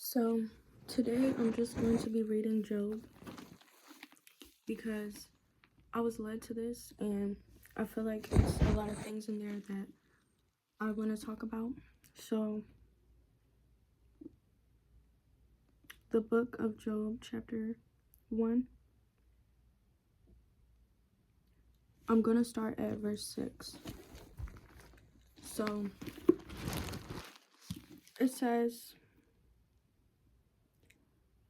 So, today I'm just going to be reading Job because I was led to this and I feel like it's a lot of things in there that I want to talk about. So, the book of Job, chapter 1, I'm going to start at verse 6. So, it says,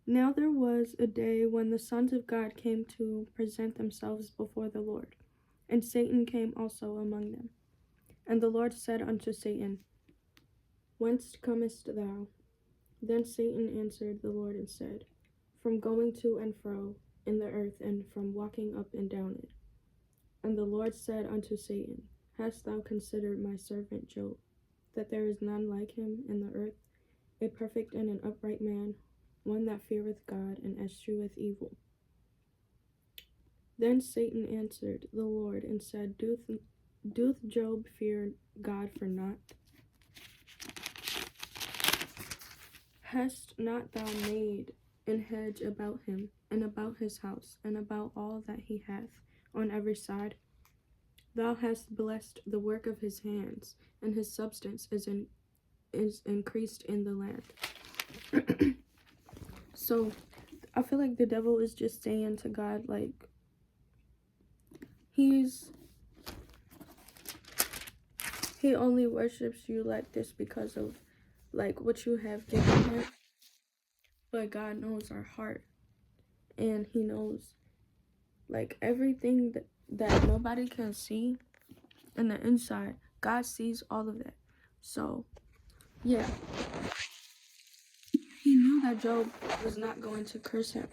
"Now there was a day when the sons of God came to present themselves before the Lord, and Satan came also among them. And the Lord said unto Satan, Whence comest thou? Then Satan answered the Lord and said, From going to and fro in the earth, and from walking up and down it. And the Lord said unto Satan, Hast thou considered my servant Job, that there is none like him in the earth, a perfect and an upright man, one that feareth God and escheweth evil? Then Satan answered the Lord and said, Doth Job fear God for naught? Hast not thou made an hedge about him, and about his house, and about all that he hath on every side? Thou hast blessed the work of his hands, and his substance is increased in the land." So, I feel like the devil is just saying to God, like, he only worships you like this because of, like, what you have given him. But God knows our heart, and he knows, like, everything that nobody can see in the inside. God sees all of that. So, yeah. He knew that Job was not going to curse him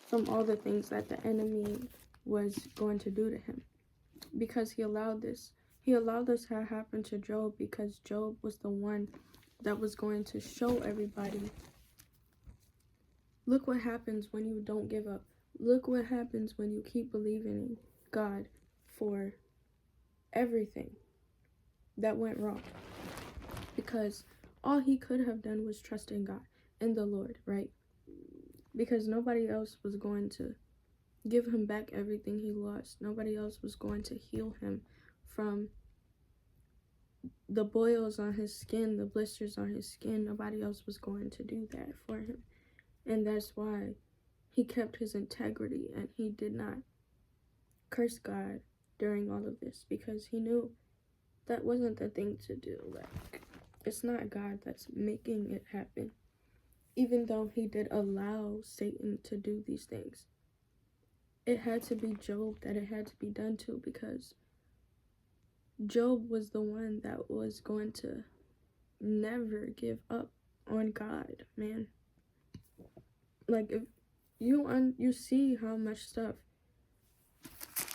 from all the things that the enemy was going to do to him, because he allowed this. He allowed this to happen to Job because Job was the one that was going to show everybody, look what happens when you don't give up. Look what happens when you keep believing in God for everything that went wrong. Because all he could have done was trust in God, in the Lord, right? Because nobody else was going to give him back everything he lost. Nobody else was going to heal him from the boils on his skin, the blisters on his skin. Nobody else was going to do that for him. And that's why he kept his integrity and he did not curse God during all of this, because he knew that wasn't the thing to do. Like, it's not God that's making it happen. Even though he did allow Satan to do these things, it had to be Job that it had to be done to, because Job was the one that was going to never give up on God, man. Like, if you see how much stuff.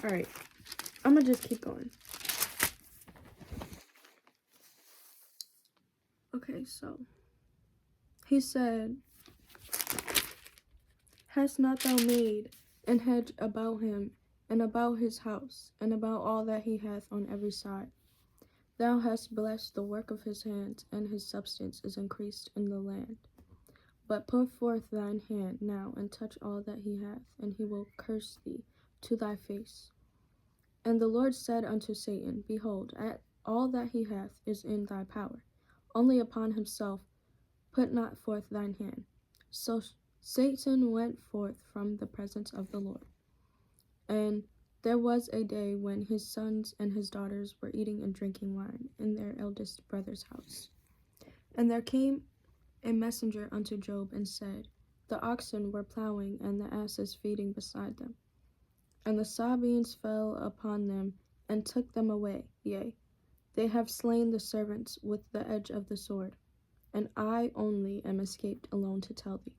All right, I'm gonna just keep going. Okay, so he said, Hast not thou made an hedge about him, and about his house, and about all that he hath on every side? Thou hast blessed the work of his hands, and his substance is increased in the land. But put forth thine hand now, and touch all that he hath, and he will curse thee to thy face. And the Lord said unto Satan, Behold, all that he hath is in thy power, only upon himself put not forth thine hand. So Satan went forth from the presence of the Lord. And there was a day when his sons and his daughters were eating and drinking wine in their eldest brother's house. And there came a messenger unto Job and said, The oxen were plowing, and the asses feeding beside them. And the Sabeans fell upon them, and took them away. Yea, they have slain the servants with the edge of the sword. And I only am escaped alone to tell thee.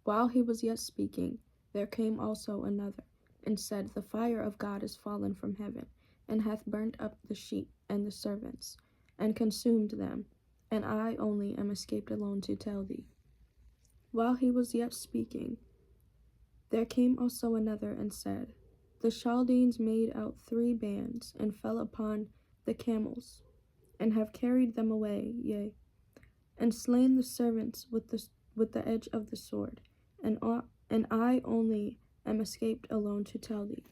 While he was yet speaking, there came also another, and said, The fire of God is fallen from heaven, and hath burnt up the sheep and the servants, and consumed them, and I only am escaped alone to tell thee. While he was yet speaking, there came also another, and said, The Chaldeans made out 3 bands, and fell upon the camels, and have carried them away. Yea, and slain the servants with the edge of the sword, and I only am escaped alone to tell thee.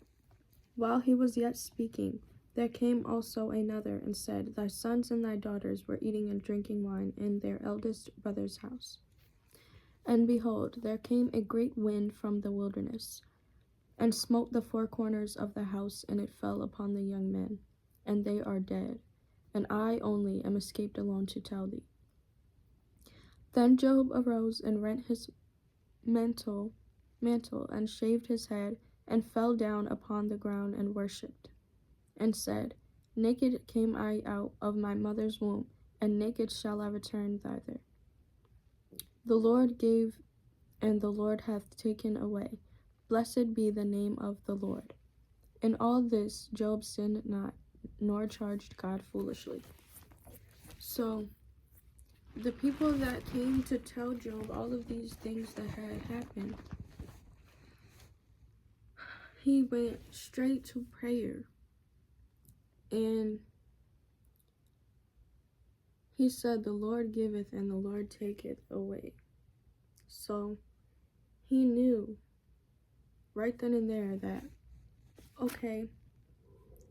While he was yet speaking, there came also another and said, Thy sons and thy daughters were eating and drinking wine in their eldest brother's house. And behold, there came a great wind from the wilderness, and smote the four corners of the house, and it fell upon the young men, and they are dead, and I only am escaped alone to tell thee. Then Job arose and rent his mantle, and shaved his head, and fell down upon the ground and worshipped, and said, Naked came I out of my mother's womb, and naked shall I return thither. The Lord gave, and the Lord hath taken away. Blessed be the name of the Lord. In all this Job sinned not, nor charged God foolishly. So, the people that came to tell Job all of these things that had happened, he went straight to prayer. And he said, The Lord giveth and the Lord taketh away. So, he knew right then and there that, okay,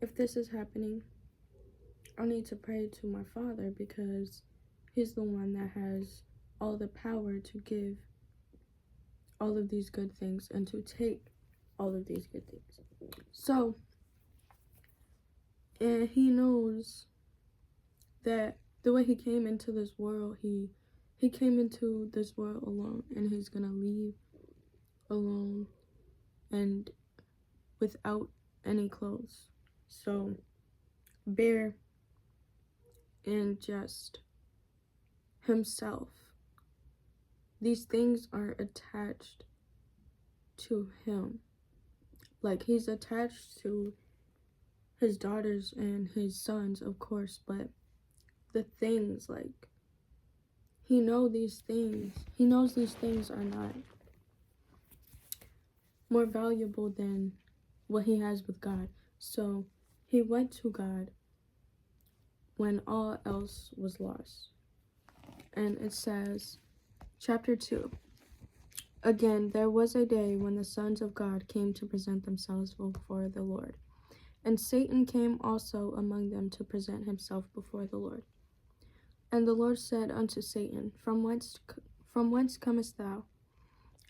if this is happening, I need to pray to my Father, because he's the one that has all the power to give all of these good things and to take all of these good things. So, and he knows that the way he came into this world, he came into this world alone, and he's gonna leave alone and without any clothes. So, bare and just himself. These things are attached to him. Like, he's attached to his daughters and his sons, of course, but the things, like, he knows these things are not more valuable than what he has with God. So he went to God when all else was lost. And it says, chapter 2, Again, there was a day when the sons of God came to present themselves before the Lord. And Satan came also among them to present himself before the Lord. And the Lord said unto Satan, From whence comest thou?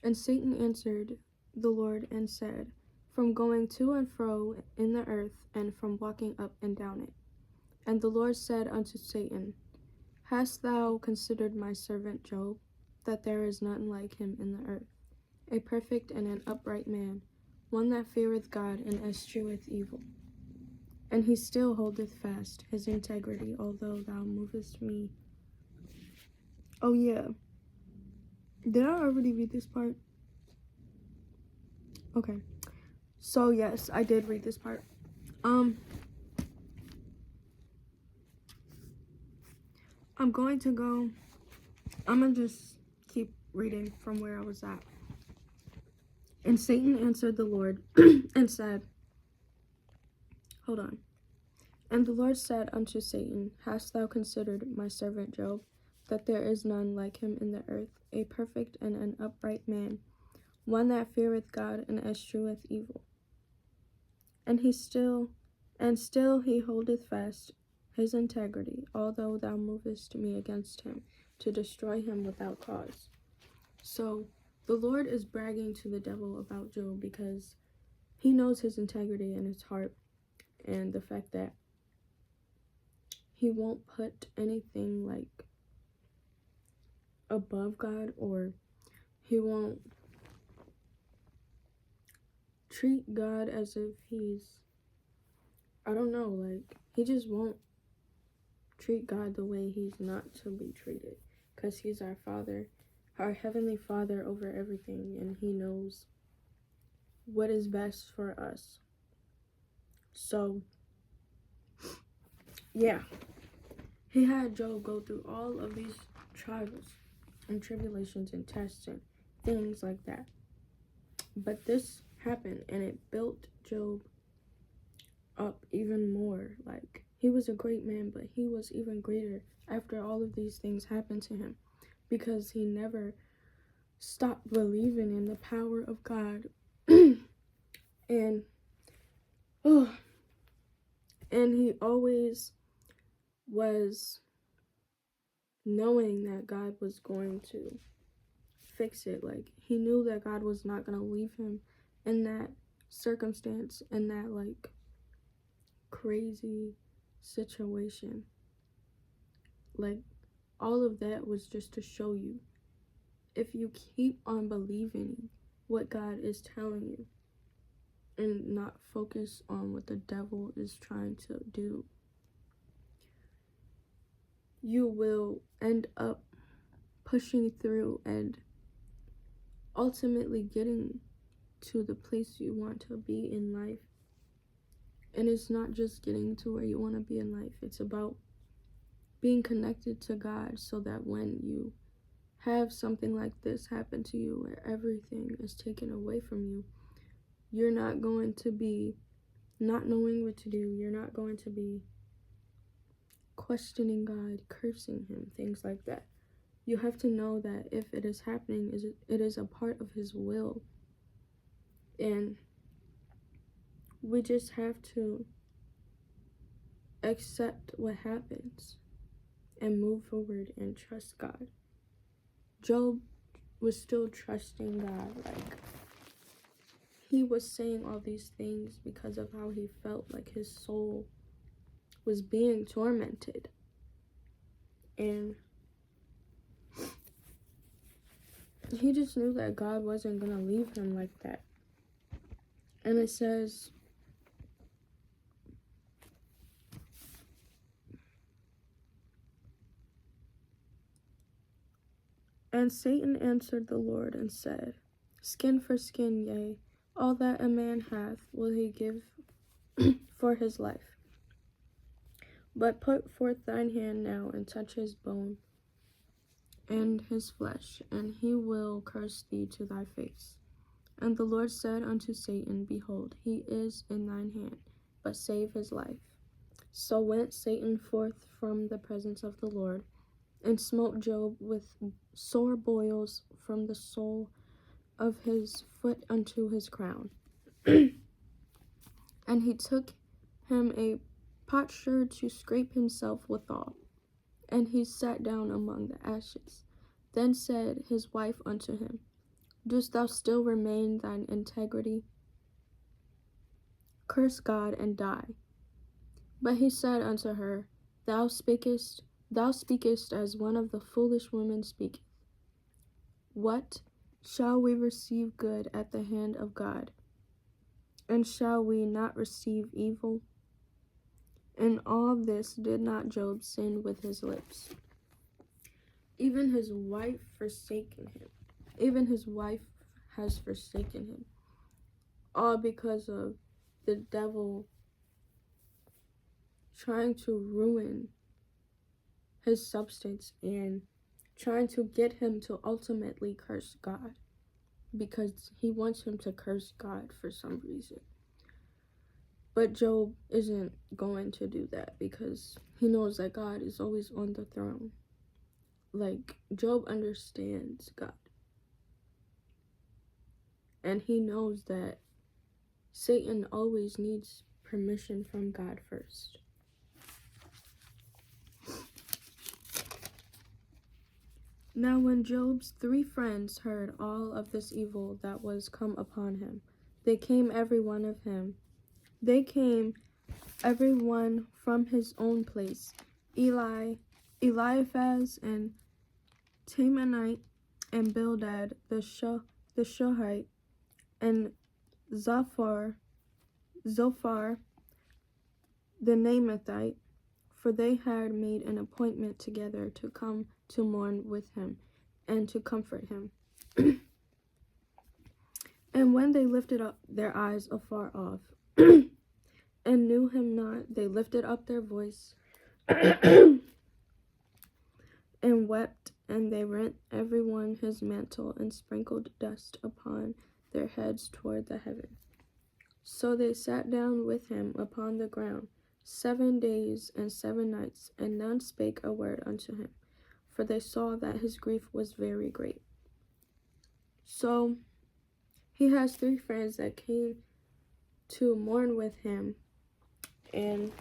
And Satan answered the Lord and said, From going to and fro in the earth, and from walking up and down it. And the Lord said unto Satan, Hast thou considered my servant Job, that there is none like him in the earth, a perfect and an upright man, one that feareth God and escheweth evil? And he still holdeth fast his integrity, although thou movest me. Oh yeah. Did I already read this part? Okay. So yes, I did read this part. I'm going to just keep reading from where I was at. And Satan answered the Lord and said, hold on. And the Lord said unto Satan, Hast thou considered my servant Job, that there is none like him in the earth, a perfect and an upright man, one that feareth God and escheweth evil? And still he holdeth fast his integrity, although thou movest me against him, to destroy him without cause. So the Lord is bragging to the devil about Job, because he knows his integrity in his heart, and the fact that he won't put anything like above God, or he won't treat God as if he's, I don't know, like, he just won't treat God the way he's not to be treated, because he's our Father, our Heavenly Father over everything, and he knows what is best for us. So, yeah, he had Job go through all of these trials and tribulations and tests and things like that. But this happened, and it built Job up even more. Like, he was a great man, but he was even greater after all of these things happened to him. because he never stopped believing in the power of God. and oh, and he always was knowing that God was going to fix it. Like, he knew that God was not going to leave him in that circumstance, in that like crazy situation. Like, all of that was just to show you, if you keep on believing what God is telling you and not focus on what the devil is trying to do, you will end up pushing through and ultimately getting to the place you want to be in life. And it's not just getting to where you want to be in life, it's about being connected to God, so that when you have something like this happen to you where everything is taken away from you, you're not going to be not knowing what to do. You're not going to be questioning God, cursing him, things like that. You have to know that if it is happening, it is a part of his will. And we just have to accept what happens and move forward and trust God. Job was still trusting God. Like, he was saying all these things because of how he felt like his soul was being tormented. And he just knew that God wasn't going to leave him like that. And it says, and Satan answered the Lord and said, skin for skin, yea, all that a man hath will he give for his life. But put forth thine hand now and touch his bone and his flesh, and he will curse thee to thy face. And the Lord said unto Satan, behold, he is in thine hand, but save his life. So went Satan forth from the presence of the Lord, and smote Job with sore boils from the sole of his foot unto his crown. And he took him a potsherd to scrape himself withal, and he sat down among the ashes. Then said his wife unto him, dost thou still remain thine integrity? Curse God and die. But he said unto her, Thou speakest as one of the foolish women speaketh. What? Shall we receive good at the hand of God? And shall we not receive evil? In all this did not Job sin with his lips. Even his wife forsaken him. Even his wife has forsaken him. All because of the devil trying to ruin his substance and trying to get him to ultimately curse God, because he wants him to curse God for some reason. But Job isn't going to do that, because he knows that God is always on the throne. Like, Job understands God. And he knows that Satan always needs permission from God first. Now when Job's 3 friends heard all of this evil that was come upon him, they came every one from his own place, Eliphaz and Temanite, and Bildad the Shuhite, and Zophar the Naamathite, for they had made an appointment together to come to mourn with him and to comfort him. And when they lifted up their eyes afar off and knew him not, they lifted up their voice and wept, and they rent every one his mantle and sprinkled dust upon their heads toward the heaven. So they sat down with him upon the ground 7 days and 7 nights, and none spake a word unto him. for they saw that his grief was very great. So he has 3 friends that came to mourn with him, and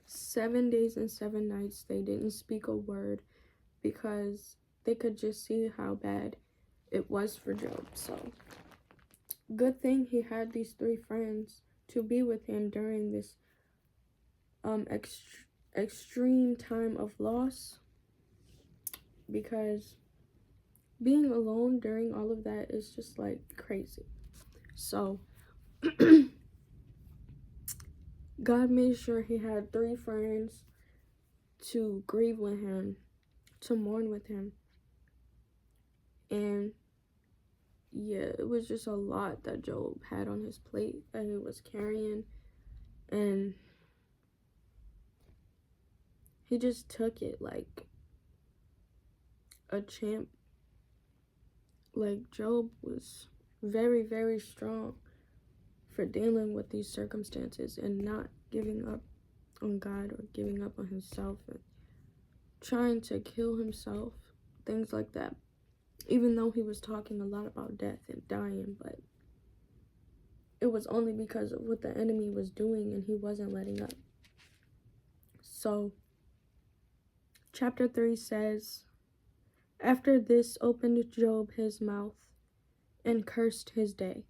7 days and 7 nights they didn't speak a word because they could just see how bad it was for Job. So good thing he had these 3 friends to be with him during this extreme time of loss, because being alone during all of that is just like crazy. So God made sure he had 3 friends to grieve with him, to mourn with him. And yeah, it was just a lot that Job had on his plate that he was carrying, and he just took it like a champ. Like, Job was very, very strong for dealing with these circumstances and not giving up on God or giving up on himself and trying to kill himself, things like that. Even though he was talking a lot about death and dying, but it was only because of what the enemy was doing and he wasn't letting up. So chapter 3 says, after this opened Job his mouth and cursed his day.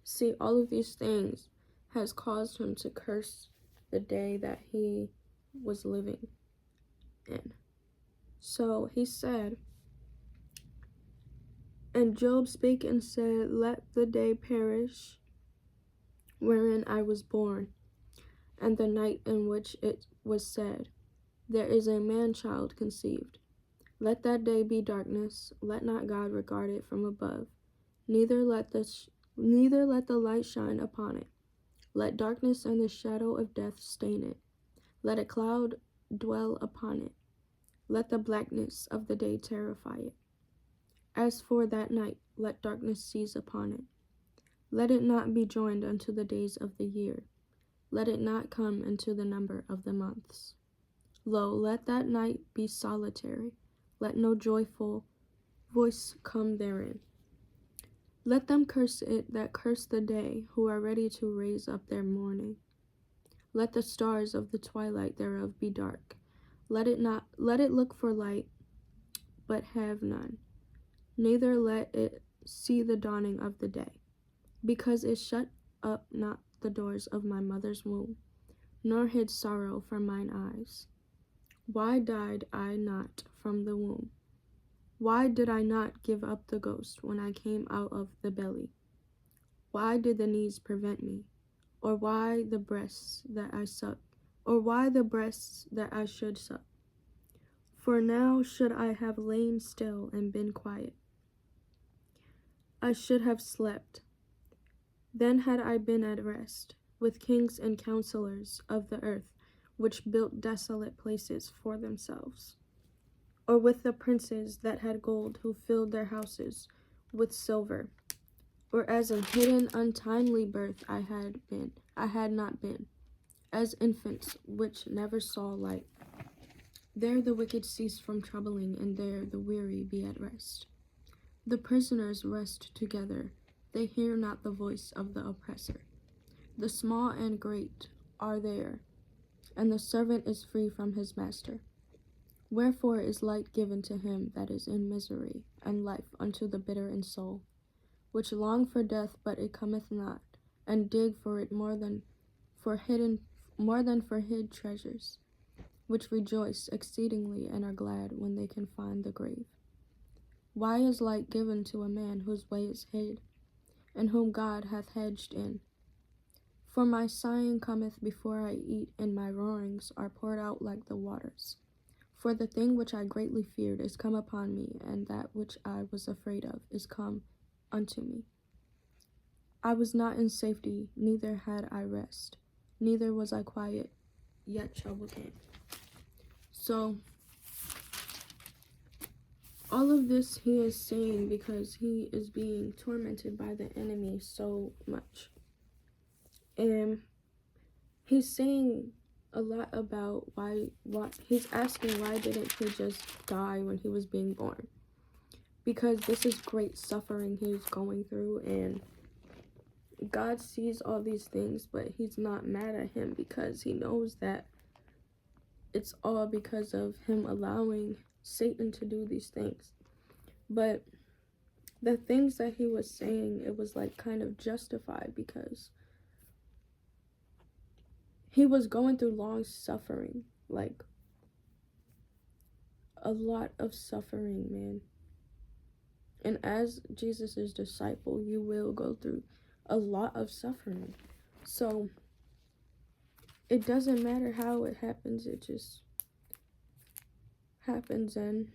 See, all of these things has caused him to curse the day that he was living in. So he said, and Job spake and said, let the day perish wherein I was born, and the night in which it was said, there is a man-child conceived. Let that day be darkness, let not God regard it from above, neither let the light shine upon it. Let darkness and the shadow of death stain it. Let a cloud dwell upon it. Let the blackness of the day terrify it. As for that night, let darkness seize upon it. Let it not be joined unto the days of the year. Let it not come into the number of the months. Lo, let that night be solitary. Let no joyful voice come therein. Let them curse it that curse the day, who are ready to raise up their mourning. Let the stars of the twilight thereof be dark. Let it look for light, but have none. Neither let it see the dawning of the day, because it shut up not the doors of my mother's womb, nor hid sorrow from mine eyes. Why died I not from the womb? Why did I not give up the ghost when I came out of the belly? Why did the knees prevent me? Or why the breasts that I sucked? Or why the breasts that I should suck? For now should I have lain still and been quiet. I should have slept. Then had I been at rest with kings and counselors of the earth, which built desolate places for themselves, or with the princes that had gold, who filled their houses with silver, or as a hidden untimely birth I had not been, as infants which never saw light. There the wicked cease from troubling, and there the weary be at rest. The prisoners rest together, they hear not the voice of the oppressor. The small and great are there, and the servant is free from his master. Wherefore is light given to him that is in misery, and life unto the bitter in soul, which long for death, but it cometh not, and dig for it more than for hid treasures, which rejoice exceedingly and are glad when they can find the grave. Why is light given to a man whose way is hid, and whom God hath hedged in? For my sighing cometh before I eat, and my roarings are poured out like the waters. For the thing which I greatly feared is come upon me, and that which I was afraid of is come unto me. I was not in safety, neither had I rest, neither was I quiet, yet trouble came. So, all of this he is saying because he is being tormented by the enemy so much. And he's saying a lot about why he's asking why didn't he just die when he was being born, because this is great suffering he's going through, and God sees all these things, but he's not mad at him because he knows that it's all because of him allowing Satan to do these things. But the things that he was saying, it was like kind of justified because he was going through long suffering, like a lot of suffering, man. And as Jesus's disciple, you will go through a lot of suffering. So it doesn't matter how it happens, it just happens, and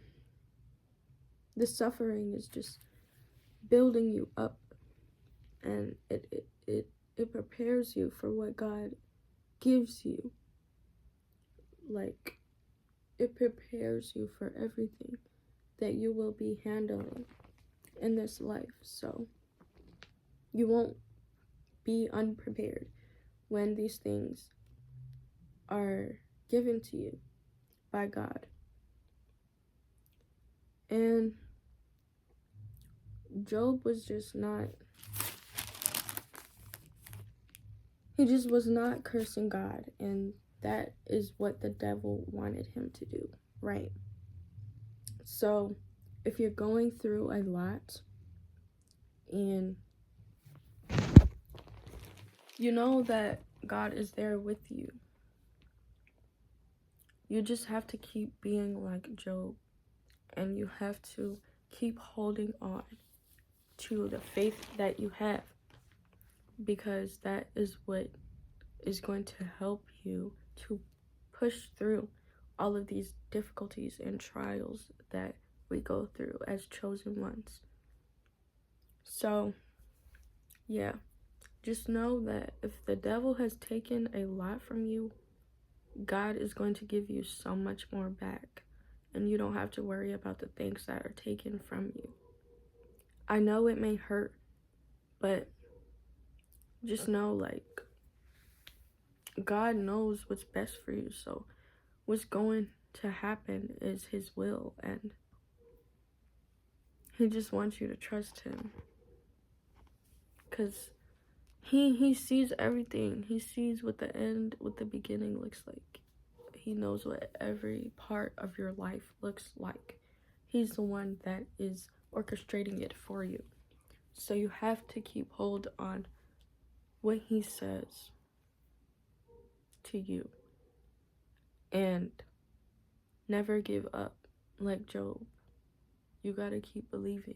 the suffering is just building you up, and it prepares you for what God gives you. Like, it prepares you for everything that you will be handling in this life. So you won't be unprepared when these things are given to you by God. And Job was just not, he just was not cursing God, and that is what the devil wanted him to do, right? So if you're going through a lot and you know that God is there with you, you just have to keep being like Job, and you have to keep holding on to the faith that you have, because that is what is going to help you to push through all of these difficulties and trials that we go through as chosen ones. So, yeah, just know that if the devil has taken a lot from you, God is going to give you so much more back, and you don't have to worry about the things that are taken from you. I know it may hurt, but just know, like, God knows what's best for you. So what's going to happen is his will, and he just wants you to trust him, because he sees everything. He sees what the end, what the beginning looks like. He knows what every part of your life looks like. He's the one that is orchestrating it for you. So you have to keep hold on what he says to you, and never give up like Job. You gotta keep believing.